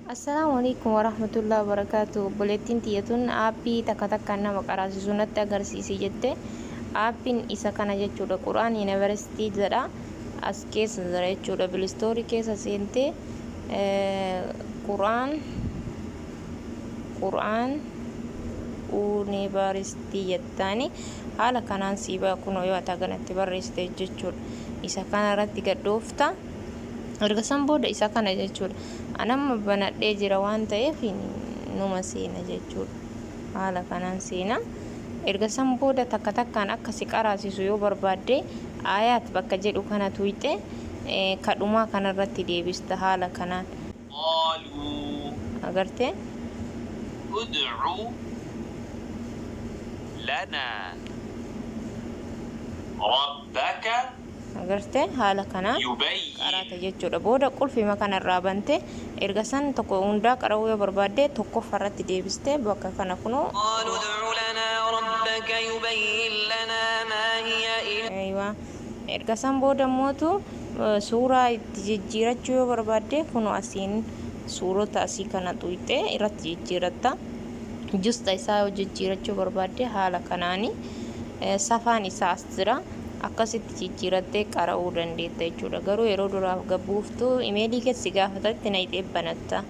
Assalamualaikum warahmatullahi wabarakatuh. Buletin tiyatun aappii takka takkaan nama qaraasisu natti agarsiisi jette. Aappiin isa kana jechuudha. Qur'aan Yuunivarsiitii jedha. As keessa jira jechuudha. Bilistoorii keessa seentee Qur'aan Yuunivarsiitii jettaani haala kanaan siibaa kunoo yoo ati kanatti barreessite jechuudha. Isa kana irratti gadhoofta. Erga san booda isa kana jechuudha. Anamma banadhee jira waan ta'eef numa seena jechuudha. Haala kanaan seena. Erga san booda takka takkaan akka si qaraasisu yoo barbaadde aayaat bakka jedhu kana tuyxe kadhumaa kanarratti deebista haala kanaan. Agartee? ادعو لنا ربك Agartee haala kanaan يبين qaraata jechuudha. Booda qulfima kanarraa bante erga san tokko hundaa qara'uu yoo barbaadde tokkoffarratti deebiste bakka kana kunoo قالوا ادع لنا ربك يبين لنا ما هي aywa erga san booda mootu suuraa itti jijjiirachuu yoo barbaadde kunoo asiin suurota asii kana tuyxe irratti jijjiiratta. Justa isaa yoo jijjiirachuu barbaadde haala kanaani safaan isaa as jira. Akkasitti jijjiirattee qara'uu dandeetta jechuudha. Garuu yeroo duraaf gabbuuftuu imeelii keessi gaafatatti na hidhee banatta.